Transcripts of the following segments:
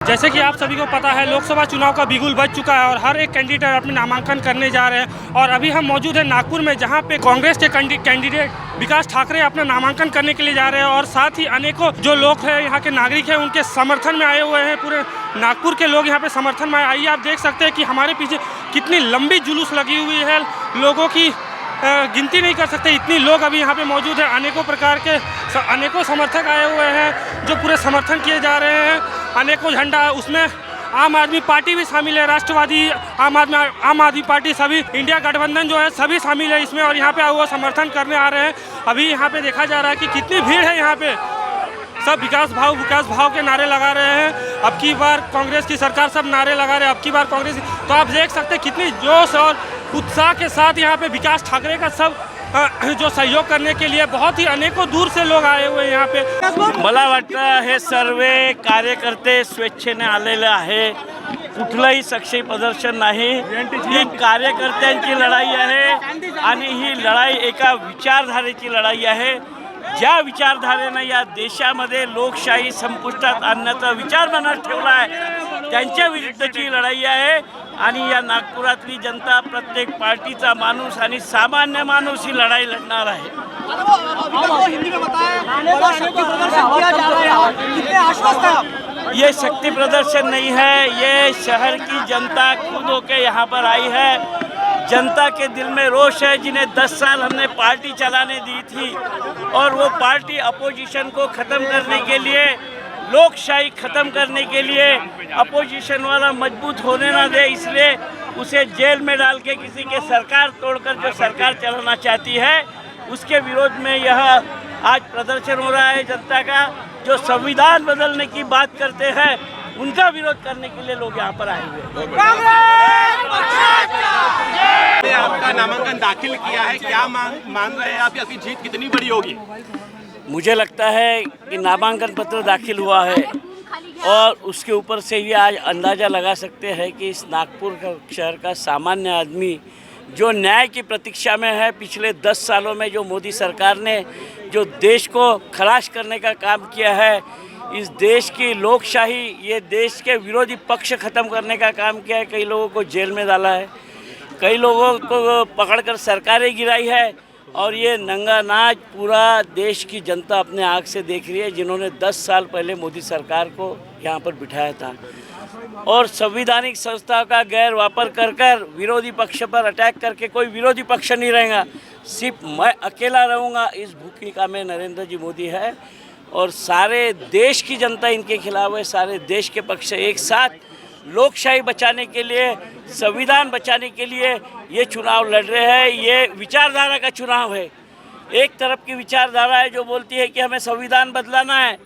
जैसे कि आप सभी को पता है, लोकसभा चुनाव का बिगुल बज चुका है और हर एक कैंडिडेट अपने नामांकन करने जा रहे हैं। और अभी हम मौजूद हैं नागपुर में, जहां पे कांग्रेस के कैंडिडेट विकास ठाकरे अपना नामांकन करने के लिए जा रहे हैं। और साथ ही अनेकों जो लोग हैं, यहाँ के नागरिक हैं, उनके समर्थन में आए हुए हैं। पूरे नागपुर के लोग यहाँ पे समर्थन में आइए, आप देख सकते हैं कि हमारे पीछे कितनी लंबी जुलूस लगी हुई है। लोगों की गिनती नहीं कर सकते, इतनी लोग अभी यहाँ पे मौजूद हैं। अनेकों प्रकार के अनेकों समर्थक आए हुए हैं जो पूरे समर्थन किए जा रहे हैं। अनेकों झंडा, उसमें आम आदमी पार्टी भी शामिल है, राष्ट्रवादी, आम आदमी पार्टी, सभी इंडिया गठबंधन जो है सभी शामिल है इसमें। और यहाँ पे वो समर्थन करने आ रहे हैं। अभी यहाँ पे देखा जा रहा है कि कितनी भीड़ है यहाँ पे। सब विकास भाव के नारे लगा रहे हैं। अब की बार कांग्रेस की सरकार, सब नारे लगा रहे हैं अब की बार कांग्रेस। तो आप देख सकते हैं कितनी जोश और उत्साह के साथ यहाँ पे विकास ठाकरे का सब जो सहयोग करने के लिए बहुत ही अनेकों दूर से लोग आए हुए यहाँ पे। मला वाटतं हे सर्व कार्यकर्ते स्वेच्छेने आलेले आहे, कुठलंही सक्ष प्रदर्शन नाही। ही कार्यकर्त्यांची लढाई आहे आणि ही लढाई एका विचारधारेची लढाई आहे। ज्या विचारधारेनं या देशामध्ये लोकशाही संपुष्टात आणण्याचा विचार मनात ठेवला आहे, त्यांच्या विरुद्धची लढाई आहे। आणि या नागपुरातली जनता, प्रत्येक पार्टीचा माणूस आणि सामान्य माणूस ही लढाई लढणार आहे। ये शक्ति प्रदर्शन नहीं है, ये शहर की जनता खुद होके यहाँ पर आई है। जनता के दिल में रोष है, जिन्हें 10 साल हमने पार्टी चलाने दी थी और वो पार्टी अपोजिशन को ख़त्म करने के लिए, लोकशाही ख़त्म करने के लिए, अपोजिशन वाला मजबूत होने ना दे, इसलिए उसे जेल में डाल के किसी के सरकार तोड़कर जो सरकार चलाना चाहती है, उसके विरोध में यह आज प्रदर्शन हो रहा है। जनता का जो संविधान बदलने की बात करते हैं, उनका विरोध करने के लिए लोग यहाँ पर आए हुए हैं। आपका नामांकन दाखिल किया है, क्या मान रहे हैं आप, आपकी जीत कितनी बड़ी होगी? मुझे लगता है कि नामांकन पत्र दाखिल हुआ है और उसके ऊपर से ही आज अंदाज़ा लगा सकते हैं कि इस नागपुर शहर का सामान्य आदमी जो न्याय की प्रतीक्षा में है। पिछले 10 सालों में जो मोदी सरकार ने जो देश को खलास करने का काम किया है, इस देश की लोकशाही, ये देश के विरोधी पक्ष ख़त्म करने का काम किया है। कई लोगों को जेल में डाला है, कई लोगों को पकड़कर सरकारें गिराई है। और ये नंगा नाच पूरा देश की जनता अपने आँख से देख रही है, जिन्होंने 10 साल पहले मोदी सरकार को यहाँ पर बिठाया था। और संवैधानिक संस्थाओं का गैर वापर कर विरोधी पक्ष पर अटैक करके कोई विरोधी पक्ष नहीं रहेगा, सिर्फ मैं अकेला रहूँगा, इस भूमिका में नरेंद्र जी मोदी है। और सारे देश की जनता इनके खिलाफ है, सारे देश के पक्ष एक साथ लोकशाही बचाने के लिए, संविधान बचाने के लिए ये चुनाव लड़ रहे हैं। ये विचारधारा का चुनाव है। एक तरफ की विचारधारा है जो बोलती है कि हमें संविधान बदलाना है,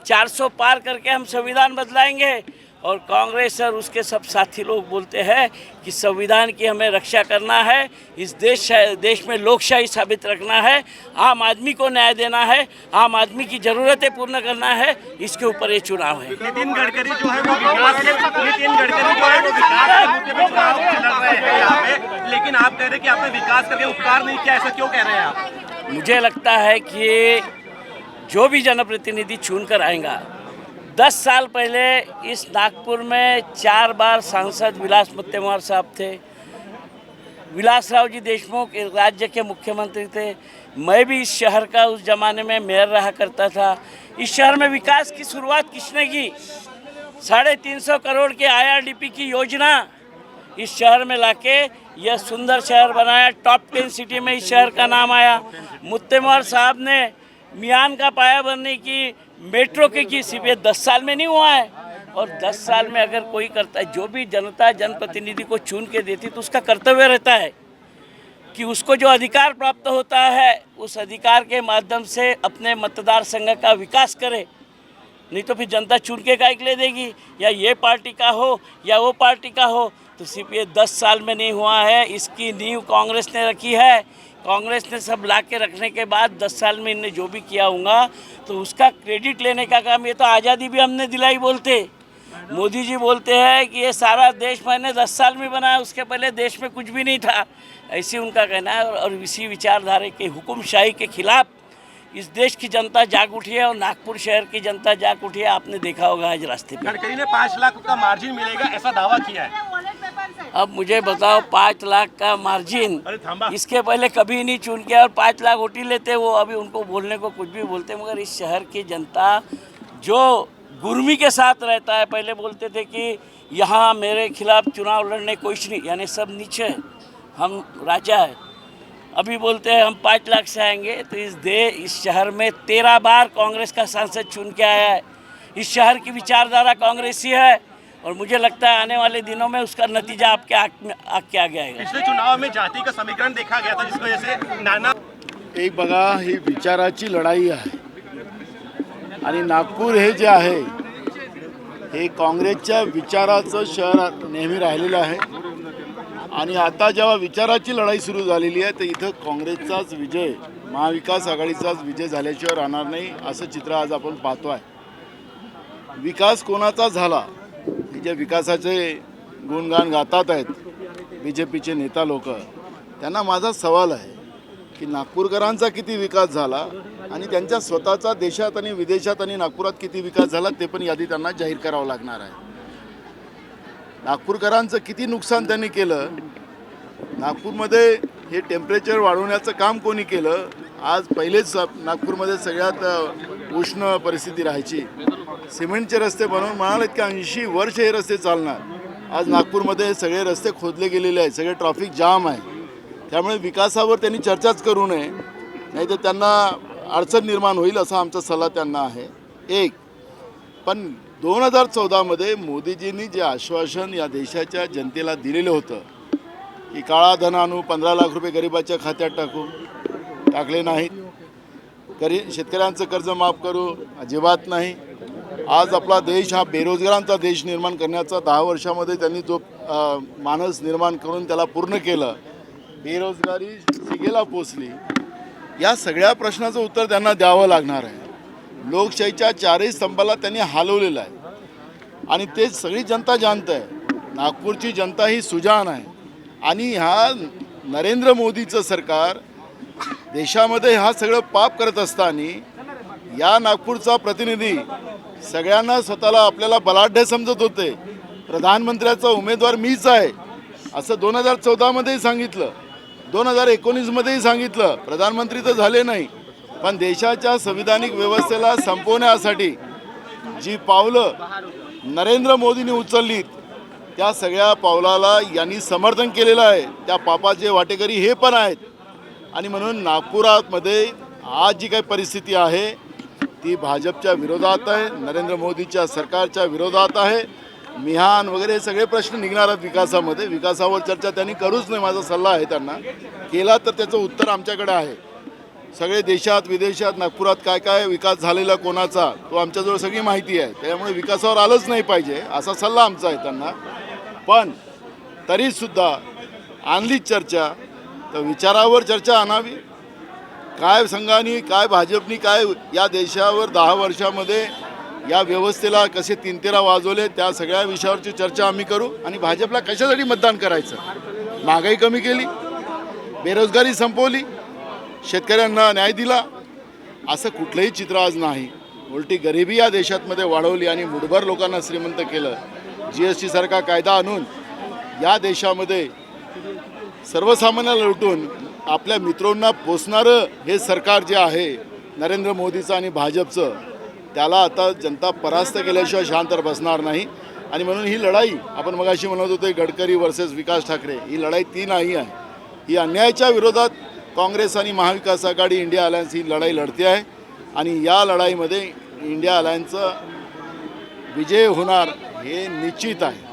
400 पार करके हम संविधान बदलाएंगे। और कांग्रेस और उसके सब साथी लोग बोलते हैं कि संविधान की हमें रक्षा करना है, इस देश में लोकशाही साबित रखना है, आम आदमी को न्याय देना है, आम आदमी की ज़रूरतें पूर्ण करना है। इसके ऊपर ये चुनाव है। नितिन गडकरी जो है वो विकास के मुद्दे पे चुनाव लड़ रहे हैं यहाँ पे, लेकिन आप कह रहे हैं कि आपने विकास करके उपकार नहीं किया, ऐसा क्यों कह रहे हैं आप? मुझे लगता है कि जो भी जनप्रतिनिधि चुनकर आएगा, 10 साल पहले इस नागपुर में 4 बार सांसद विलास मुत्तेमवार साहब थे, विलासराव जी देशमुख राज्य के मुख्यमंत्री थे। मैं भी इस शहर का उस ज़माने में मेयर रहा करता था। इस शहर में विकास की शुरुआत किसने की? 350 करोड़ के IRDP की योजना इस शहर में लाके यह सुंदर शहर बनाया। टॉप 10 सिटी में इस शहर का नाम आया। मुत्तेमवार साहब ने मियान का पाया भरने की, मेट्रो की सिर्फ 10 साल में नहीं हुआ है। और 10 साल में अगर कोई करता है, जो भी जनता जनप्रतिनिधि को चुन के देती, तो उसका कर्तव्य रहता है कि उसको जो अधिकार प्राप्त होता है, उस अधिकार के माध्यम से अपने मतदार संघ का विकास करे। नहीं तो फिर जनता चुन के काहे के लिए देगी, या ये पार्टी का हो या वो पार्टी का हो। तो सिर्फ ये 10 साल में नहीं हुआ है, इसकी नींव कांग्रेस ने रखी है। कांग्रेस ने सब ला के रखने के बाद 10 साल में इनने जो भी किया होगा, तो उसका क्रेडिट लेने का काम, ये तो आज़ादी भी हमने दिलाई बोलते। मोदी जी बोलते हैं कि ये सारा देश मैंने 10 साल में बनाया, उसके पहले देश में कुछ भी नहीं था, ऐसे उनका कहना है। और इसी विचारधारा के हुकुमशाही के खिलाफ इस देश की जनता जाग उठी है और नागपुर शहर की जनता जाग उठी है। आपने देखा होगा आज रास्ते पे। गडकरी ने 5 लाख का मार्जिन मिलेगा ऐसा दावा किया है। अब मुझे बताओ 5 लाख का मार्जिन, अरे थांबा। इसके पहले कभी नहीं चुन किया और 5 लाख उठी लेते वो। अभी उनको बोलने को कुछ भी बोलते, मगर इस शहर की जनता जो गुर्मी के साथ रहता है, पहले बोलते थे कि यहाँ मेरे खिलाफ चुनाव लड़ने कुछ नहीं, यानी सब नीचे है, हम राजा है। अभी बोलते हैं हम 5 लाख से आएंगे। तो इस शहर में 13 बार कांग्रेस का सांसद चुन के आया है। इस शहर की विचारधारा कांग्रेसी है और मुझे लगता है आने वाले दिनों में उसका नतीजा आपके आँख के आगे आएगा। पिछले चुनाव में जाति का समीकरण देखा गया था, जिसकी वजह से नाना एक बघा ही विचाराची लढाई आहे आणि नागपूर हे जे आहे हे काँग्रेसच्या विचाराचं शहर नेहमी राहिलेलं आहे आणि आता जेव्हा विचाराची लढाई सुरू झालेली आहे तर इथं काँग्रेसचाच विजय, महाविकास आघाडीचाच विजय झाल्याशिवाय राहणार नाही असं चित्र आज आपण पाहतो आहे। विकास कोणाचा झाला हे जे विकासाचे गुणगान गातात आहेत BJPचे नेता लोक, त्यांना माझा सवाल आहे की नागपूरकरांचा किती विकास झाला आणि त्यांच्या स्वतःचा देशात आणि विदेशात आणि नागपुरात किती विकास झाला ते पण यादी त्यांना जाहीर करावं लागणार आहे। नागपूरकरांचं किती नुकसान त्यांनी केलं, नागपूरमध्ये हे टेम्परेचर वाढवण्याचं काम कोणी केलं। आज पहिलेच नागपूरमध्ये सगळ्यात उष्ण परिस्थिती राहायची, सिमेंटचे रस्ते बनवून म्हणालेत की 80 वर्ष हे रस्ते चालणार। आज नागपूरमध्ये सगळे रस्ते खोदले गेलेले आहेत, सगळे ट्रॅफिक जाम आहे। त्यामुळे विकासावर त्यांनी चर्चाच करू नये, नाही तर त्यांना अडचण निर्माण होईल असा आमचा सल्ला त्यांना आहे। एक पण 2014 मध्ये मोदीजींनी जे आश्वासन या देशाच्या जनतेला दिलेलं होतं की काळा धन आणू, 15 लाख रुपये गरिबाच्या खात्यात टाकू, टाकले नाहीत। शेतकऱ्यांचं कर्ज माफ करू, अजिबात नाही। आज आपला देश हा बेरोजगारांचा देश निर्माण करण्याचा 10 वर्षामध्ये त्यांनी जो मानस निर्माण करून त्याला पूर्ण केलं, बेरोजगारी शिगेला पोचली। या सगळ्या प्रश्नाचं उत्तर त्यांना द्यावं लागणार आहे। लोकशाहीच्या 4ही स्तंभाला त्यांनी हलवलेलं आहे आणि ते सगळी जनता जाणत आहे। नागपूरची जनता ही सुजाण आहे आणि ह्या नरेंद्र मोदीचं सरकार देशामध्ये हा सगळं पाप करत असताना या नागपूरचा प्रतिनिधी सगळ्यांना स्वतःला आपल्याला बलाढ्य समजत होते। प्रधानमंत्र्याचा उमेदवार मीच आहे असं 2014 मध्येही सांगितलं, 2019 मध्येही सांगितलं। प्रधानमंत्री तर झाले नाही, पण देशाच्या संविधानिक व्यवस्थेला संपवण्यासाठी जी पावलं नरेंद्र मोदींनी उचललीत त्या सगळ्या पावलाला यांनी समर्थन केलेलं आहे। त्या पापाचे वाटेकरी हे पण आहेत आणि म्हणून नागपुरामध्ये आज जी काही परिस्थिती आहे ती भाजपच्या विरोधात आहे, नरेंद्र मोदीच्या सरकारच्या विरोधात आहे। मिहान वगैरे हे सगळे प्रश्न निघणार आहेत विकासामध्ये। विकासावर चर्चा त्यांनी करूच नाही, माझा सल्ला आहे त्यांना। केला तर त्याचं उत्तर आमच्याकडे आहे। सगळे देशात विदेशात नागपुरात काय काय विकास झालेला कोणाचा तो आमच्याजवळ सगळी माहिती आहे। त्यामुळे विकासावर आलंच नाही पाहिजे असा सल्ला आमचा आहे त्यांना। पण तरीसुद्धा आणली चर्चा तर विचारावर चर्चा आणावी। काय संघाने, काय भाजपनी, काय या देशावर 10 वर्षामध्ये या व्यवस्थेला कसे 3-13 वाजवले त्या सगळ्या विषयावरची चर्चा आम्ही करू आणि भाजपला कशासाठी मतदान करायचं। महागाई कमी केली, बेरोजगारी संपवली, शेतकऱ्यांना न्याय दिला, असं कुठलंही चित्र आज नाही। उलटी गरिबी या देशामध्ये वाढवली आणि मुठभर लोकांना श्रीमंत केलं। GST सारखा कायदा आणून या देशामध्ये सर्वसामान्याला लुटून आपल्या मित्रांना पोचणारं हे सरकार जे आहे नरेंद्र मोदीचं आणि भाजपचं, त्याला आता जनता परास्त केल्याशिवाय शांत बसणार नाही। आणि म्हणून ही लढाई आपण मगाशी म्हणत होतो गडकरी वर्सेस विकास ठाकरे, ही लढाई ती नाही आहे। ही अन्यायाच्या विरोधात काँग्रेस आणि महाविकास आघाडी इंडिया अलायन्स ही लढाई लढते आहे आणि या लढाईमध्ये इंडिया अलायन्सचा विजय होणार हे निश्चित आहे।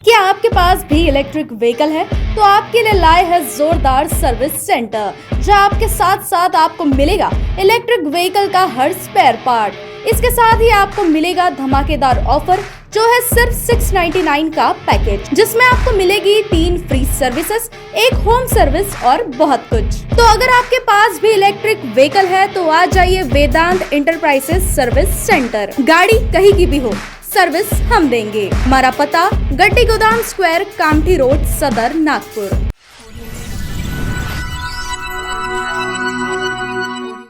क्या आपके पास भी इलेक्ट्रिक व्हीकल है तो आपके लिए लाए है जोरदार सर्विस सेंटर, जहां आपके साथ साथ आपको मिलेगा इलेक्ट्रिक व्हीकल का हर स्पेयर पार्ट। इसके साथ ही आपको मिलेगा धमाकेदार ऑफर जो है सिर्फ 699 का पैकेज, जिसमें आपको मिलेगी 3 फ्री सर्विसेज, 1 होम सर्विस और बहुत कुछ। तो अगर आपके पास भी इलेक्ट्रिक व्हीकल है तो आ जाइए वेदांत इंटरप्राइजेस सर्विस सेंटर। गाड़ी कहीं की भी हो, सर्विस हम देंगे। हमारा पता गड्डी गोदाम स्क्वायर, कामठी रोड, सदर, नागपुर।